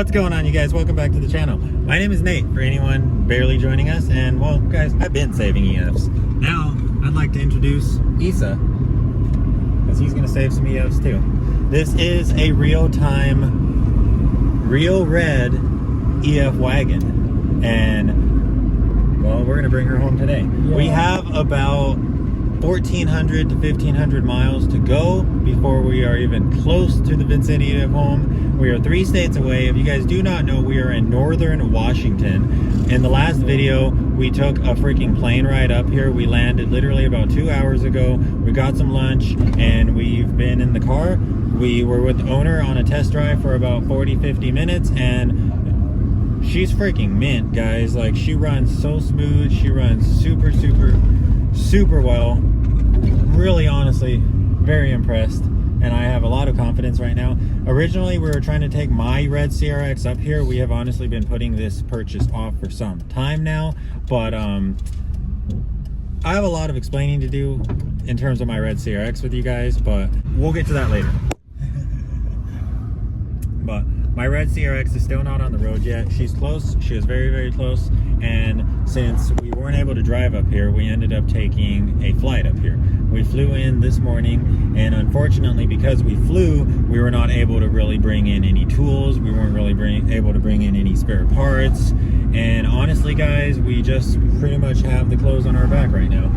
What's going on, you guys? Welcome back to the channel. My name is Nate, for anyone barely joining us. And, well, guys, I've been saving EFs. Now, I'd like to introduce Isa, because he's going to save some EFs too. This is a real-time, real red EF wagon. And, well, we're going to bring her home today. Yeah. We have about 1,400 to 1,500 miles to go before we are even close to the vicinity of home. We are 3 states away. If you guys do not know, we are in northern Washington. In the last video, we took a freaking plane ride up here. We landed literally about 2 hours ago. We got some lunch and we've been in the car. We were with the owner on a test drive for about 40-50 minutes, and she's freaking mint, guys. Like, she runs so smooth. She runs super well. Really, honestly, very impressed, and I have a lot of confidence right now. Originally, we were trying to take my red CRX up here. We have honestly been putting this purchase off for some time now, but I have a lot of explaining to do in terms of my red CRX with you guys, but we'll get to that later. But my red CRX is still not on the road yet. She's close. She is very close. And since we weren't able to drive up here, we ended up taking a flight up here. We flew in this morning, and unfortunately, because we flew, we were not able to really bring in any tools. We weren't really able to bring in any spare parts. And honestly, guys, we just pretty much have the clothes on our back right now.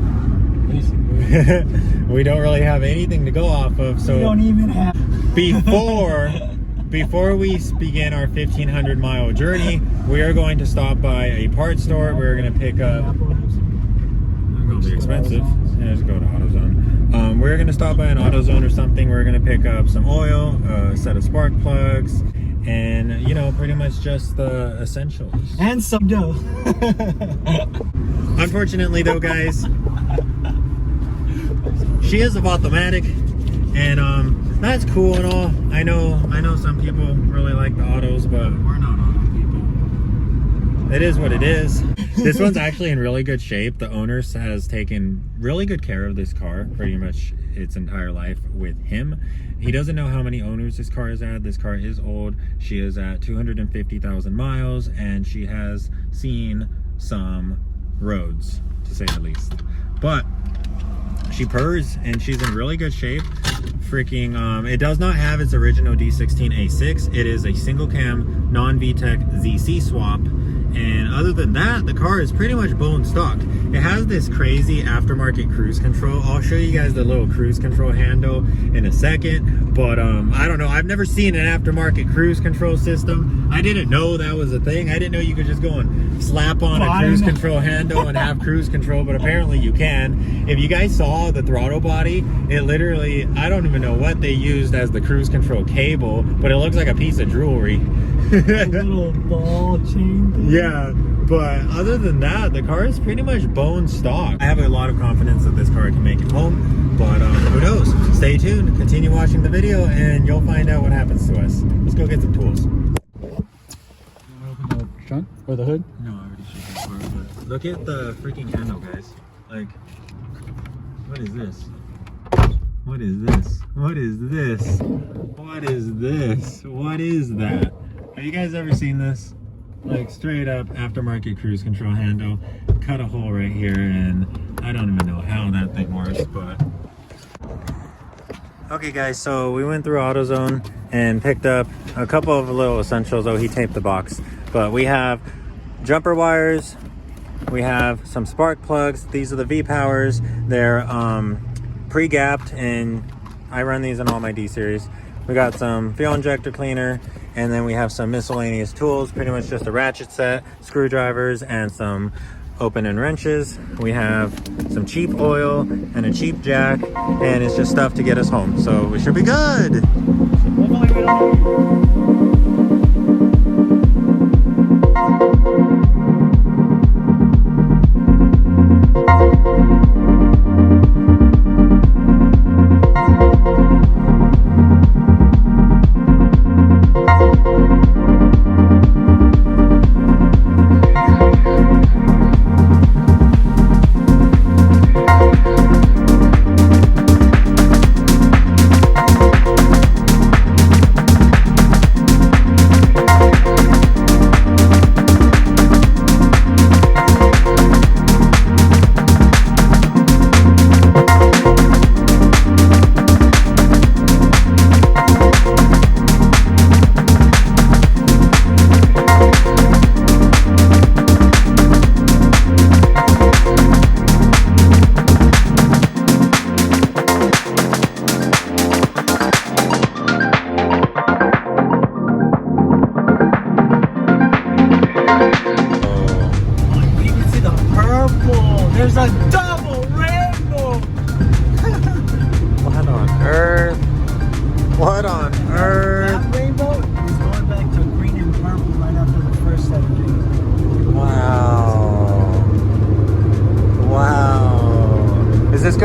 We don't really have anything to go off of. So we don't even have... Before we begin our 1,500 mile journey, we are going to stop by a parts store. We're going to pick up... It's going to be expensive. Yeah, just go to AutoZone. We're going to stop by an AutoZone or something. We're going to pick up some oil, a set of spark plugs, and, you know, pretty much just the essentials. And some dough. Unfortunately, though, guys, she is of automatic, and that's cool and all. I know some people really like the autos, but we're not auto people. It is what it is. This one's actually in really good shape. The owner has taken really good care of this car pretty much its entire life with him. He doesn't know how many owners this car is at. This car is old. She is at 250,000 miles, and she has seen some roads, to say the least. But she purrs and she's in really good shape. Freaking it does not have its original D16A6. It is a single cam non-VTEC ZC swap, and other than that, the car is pretty much bone stock. It has this crazy aftermarket cruise control. I'll show you guys the little cruise control handle in a second, but I don't know, I've never seen an aftermarket cruise control system. I didn't know that was a thing. I didn't know you could just go and slap on a cruise control handle and have cruise control, but apparently you can. If you guys saw the throttle body, it literally, I don't even know what they used as the cruise control cable, but it looks like a piece of jewelry. A little ball chain thing. Yeah, but other than that, the car is pretty much bone stock. I have a lot of confidence that this car can make it home, but who knows? Stay tuned, continue watching the video, and you'll find out what happens to us. Let's go get some tools. You want to open the trunk or the hood? No, I already showed the car, but look at the freaking handle, guys. Like, what is this? What is this? What is this? What is this? What is that? Have you guys ever seen this? Like, straight up aftermarket cruise control handle. Cut a hole right here, and I don't even know how that thing works, but... Okay, guys, so we went through AutoZone and picked up a couple of little essentials. Oh, he taped the box. But we have jumper wires. We have some spark plugs. These are the V-Powers. They're pre-gapped, and I run these in all my D-Series. We got some fuel injector cleaner, and then we have some miscellaneous tools, pretty much just a ratchet set, screwdrivers, and some open-end wrenches. We have some cheap oil and a cheap jack, and it's just stuff to get us home. So we should be good. Hopefully we don't...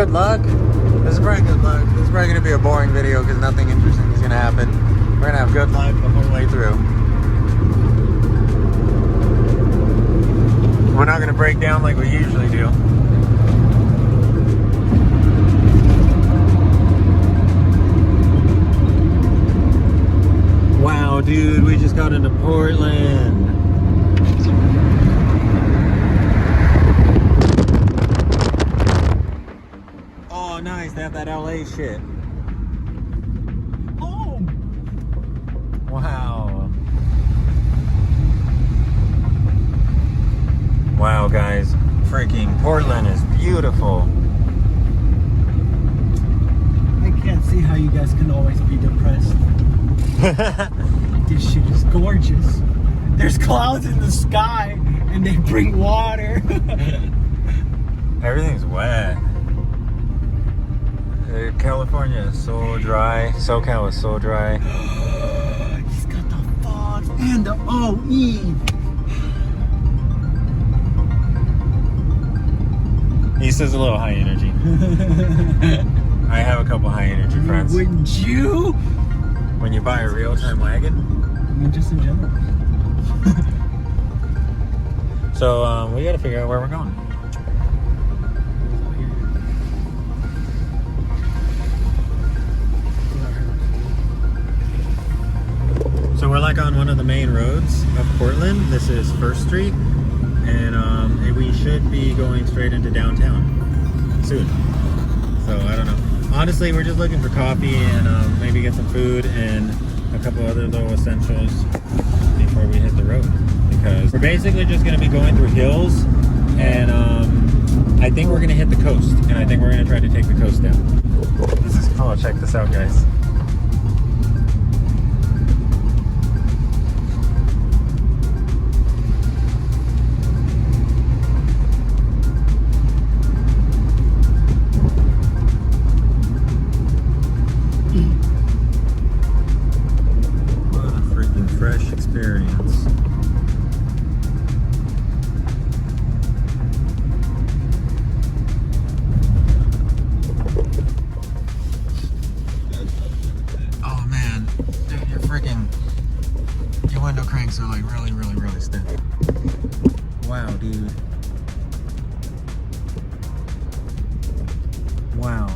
good luck. This is probably good luck. This is probably gonna be a boring video because nothing interesting is gonna happen. We're gonna have good luck the whole way through. We're not gonna break down like we usually do. Wow, dude, we just got into Portland. Oh, nice. They have that LA shit. Oh! Wow. Wow, guys. Freaking Portland is beautiful. I can't see how you guys can always be depressed. This shit is gorgeous. There's clouds in the sky and they bring water. Everything's wet. California is so dry. SoCal is so dry. He's got the fogs and the OE. East is a little high energy. I have a couple high energy friends. Wouldn't you? When you buy a real-time wagon? I mean, just in general. So we gotta figure out where we're going. So we're like on one of the main roads of Portland. This is First Street, and we should be going straight into downtown soon. So I don't know. Honestly, we're just looking for coffee and maybe get some food and a couple other little essentials before we hit the road. Because we're basically just going to be going through hills, and I think we're going to hit the coast, and I think we're going to try to take the coast down. This is cool. Check this out, guys. Experience. Oh man, dude, your window cranks are like really stiff. Wow, dude. Wow.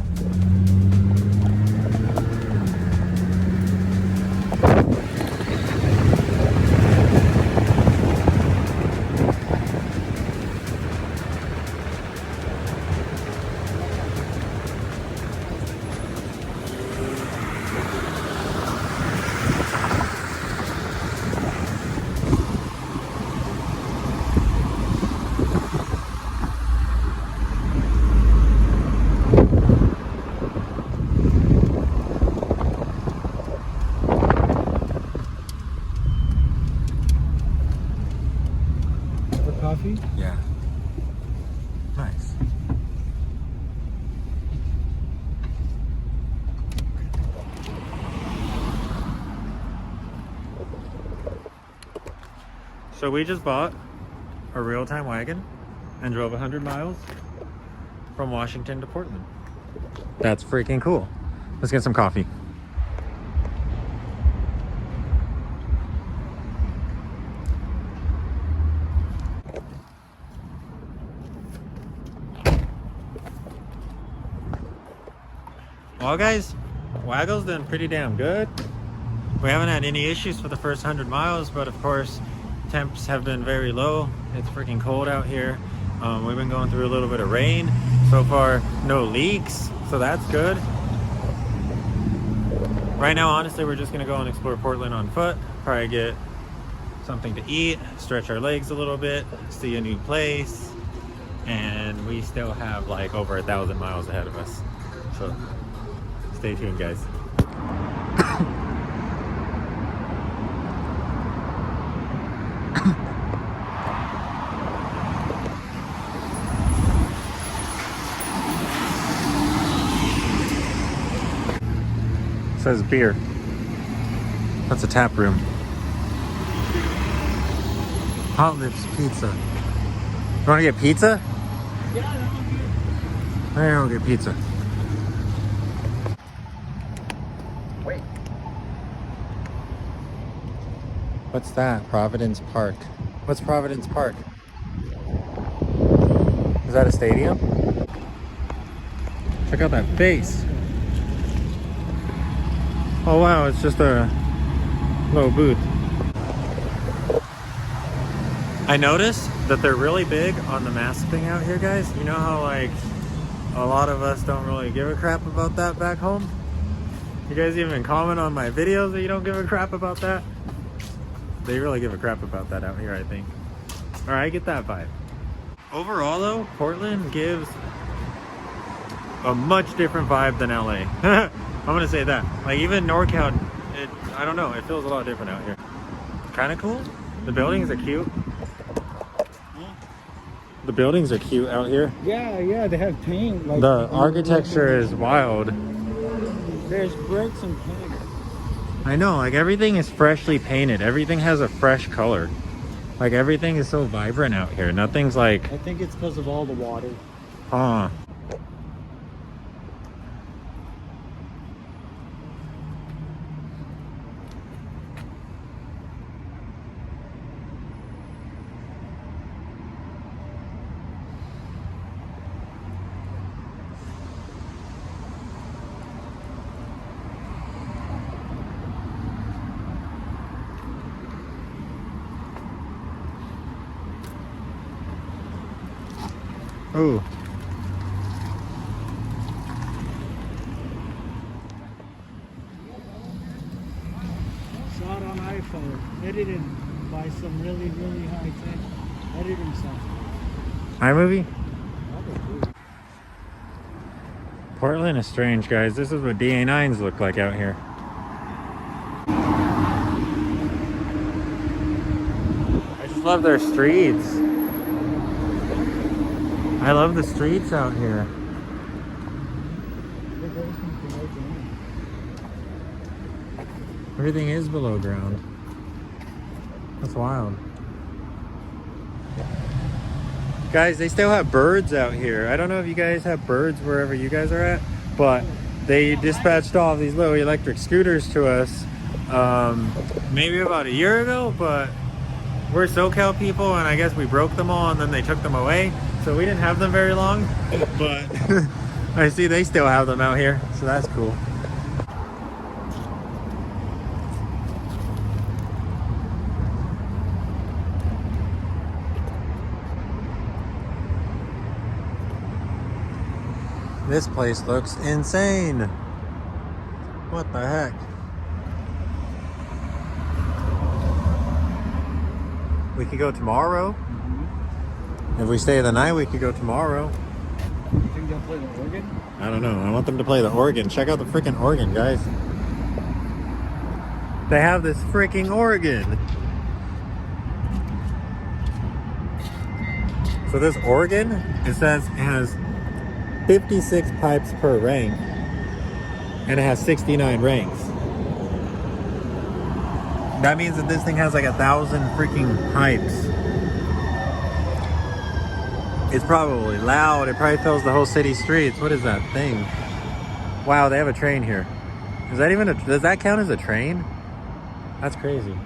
Coffee? Yeah. Nice. So we just bought a real-time wagon and drove 100 miles from Washington to Portland. That's freaking cool. Let's get some coffee. Well, guys, Wago's done pretty damn good. We haven't had any issues for the first 100 miles, but of course, temps have been very low. It's freaking cold out here. We've been going through a little bit of rain. So far, no leaks, so that's good. Right now, honestly, we're just gonna go and explore Portland on foot, probably get something to eat, stretch our legs a little bit, see a new place, and we still have like over 1,000 miles ahead of us. So stay tuned, guys. It says beer. That's a tap room. Hot Lips Pizza. You want to get pizza? Yeah, that would be There, I'll get pizza. Wait. What's that? Providence Park. What's Providence Park? Is that a stadium? Check out that face. Oh wow, it's just a little booth. I noticed that they're really big on the mask thing out here, guys. You know how like a lot of us don't really give a crap about that back home? You guys even comment on my videos that you don't give a crap about that? They really give a crap about that out here, I think. Or I get that vibe. Overall though, Portland gives a much different vibe than LA. I'm gonna say that. Like even NorCal, I don't know, it feels a lot different out here. Kind of cool. The buildings are cute. The buildings are cute out here. Yeah, they have paint. Like, The architecture is wild. There's bricks and paint. I know, like everything is freshly painted. Everything has a fresh color. Like everything is so vibrant out here. Nothing's like, I think it's because of all the water. huh. Ooh. Saw it on iPhone. Edited by some really, really high-tech editing software. iMovie? Portland is strange, guys. This is what DA9s look like out here. I just love their streets. I love the streets out here. Everything is below ground. That's wild. Guys, they still have birds out here. I don't know if you guys have birds wherever you guys are at, but they dispatched all these little electric scooters to us maybe about a year ago, but we're SoCal people and I guess we broke them all and then they took them away. So we didn't have them very long, but I see they still have them out here. So that's cool. This place looks insane. What the heck? We could go tomorrow. If we stay the night, we could go tomorrow. You think they'll play the organ? I don't know. I want them to play the organ. Check out the freaking organ, guys. They have this freaking organ. So this organ, it says it has 56 pipes per rank. And it has 69 ranks. That means that this thing has like 1,000 freaking pipes. It's probably loud. It probably fills the whole city streets. What is that thing? Wow, they have a train here. Is that even does that count as a train? That's crazy.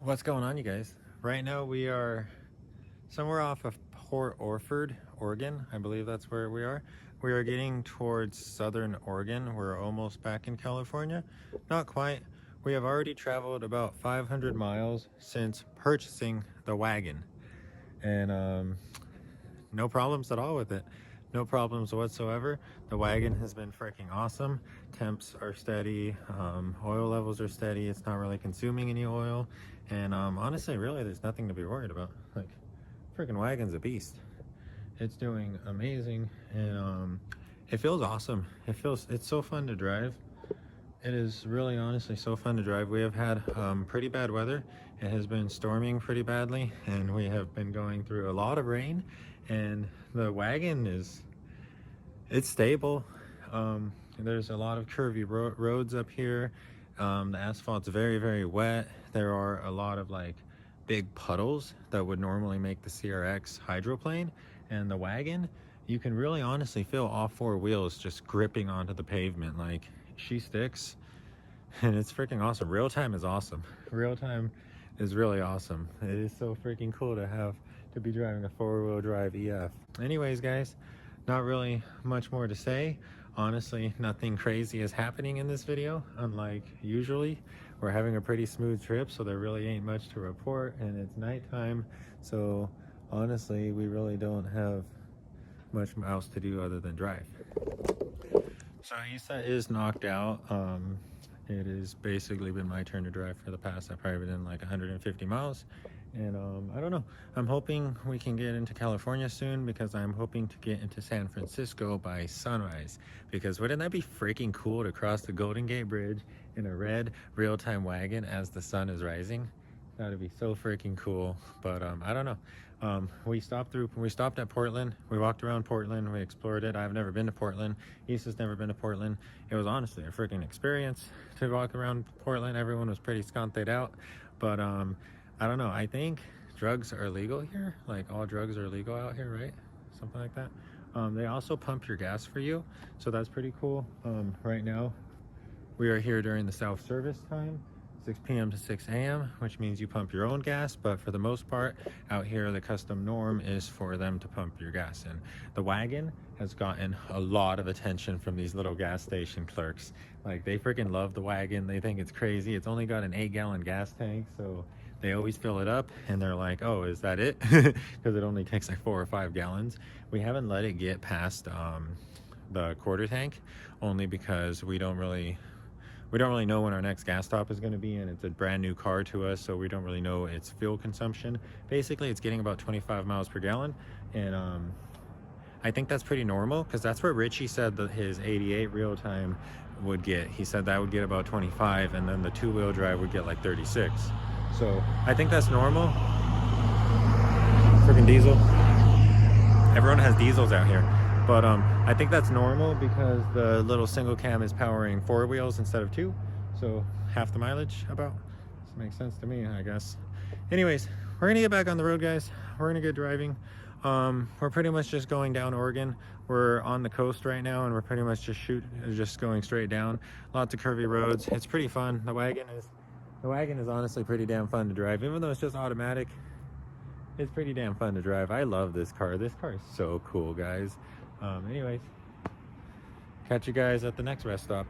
What's going on, you guys? Right now we are somewhere off of Port Orford, Oregon. I believe that's where we are. We are getting towards Southern Oregon. We're almost back in California. Not quite. We have already traveled about 500 miles since purchasing the wagon, and no problems at all with it. No problems whatsoever. The wagon has been freaking awesome. Temps are steady, oil levels are steady. It's not really consuming any oil, and honestly, really, there's nothing to be worried about. Like, freaking wagon's a beast. It's doing amazing, and it feels awesome. It's so fun to drive. It is really honestly so fun to drive. We have had pretty bad weather. It has been storming pretty badly, and we have been going through a lot of rain, and the wagon it's stable. There's a lot of curvy roads up here. The asphalt's very, very wet. There are a lot of like big puddles that would normally make the CRX hydroplane, and the wagon, you can really honestly feel all four wheels just gripping onto the pavement. Like, she sticks, and it's freaking awesome. Real time is awesome. Real time is really awesome. It is so freaking cool to be driving a 4-wheel drive EF. Anyways, guys, not really much more to say. Honestly, nothing crazy is happening in this video, unlike usually. We're having a pretty smooth trip, so there really ain't much to report, and it's nighttime, so honestly, we really don't have much else to do other than drive. So Isa is knocked out. It has basically been my turn to drive for the past, I've probably been like 150 miles. And I don't know, I'm hoping we can get into California soon, because I'm hoping to get into San Francisco by sunrise. Because wouldn't that be freaking cool to cross the Golden Gate Bridge in a red real-time wagon as the sun is rising? That'd be so freaking cool. But I don't know. We stopped at Portland. We walked around Portland. We explored it. I've never been to Portland. Issa's never been to Portland. It was honestly a freaking experience to walk around Portland. Everyone was pretty sconted out. But I don't know. I think drugs are legal here. Like, all drugs are legal out here, right? Something like that. They also pump your gas for you, so that's pretty cool. Right now, we are here during the self-service time, 6 p.m. to 6 a.m., which means you pump your own gas, but for the most part, out here, the custom norm is for them to pump your gas in. The wagon has gotten a lot of attention from these little gas station clerks. Like, they freaking love the wagon. They think it's crazy. It's only got an 8-gallon gas tank, so they always fill it up, and they're like, oh, is that it? Because it only takes like 4 or 5 gallons. We haven't let it get past the quarter tank, only because we don't really know when our next gas stop is going to be, and it's a brand new car to us, so we don't really know its fuel consumption. Basically, it's getting about 25 miles per gallon, and I think that's pretty normal, because that's what Richie said that his 88 real time would get. He said that would get about 25, and then the 2-wheel drive would get like 36. So I think that's normal. Freaking diesel. Everyone has diesels out here. But I think that's normal, because the little single cam is powering 4 wheels instead of 2. So half the mileage about. This makes sense to me, I guess. Anyways, we're gonna get back on the road, guys. We're gonna get driving. We're pretty much just going down Oregon. We're on the coast right now, and we're pretty much just going straight down. Lots of curvy roads. It's pretty fun. The wagon is honestly pretty damn fun to drive. Even though it's just automatic, it's pretty damn fun to drive. I love this car. This car is so cool, guys. Anyways, catch you guys at the next rest stop.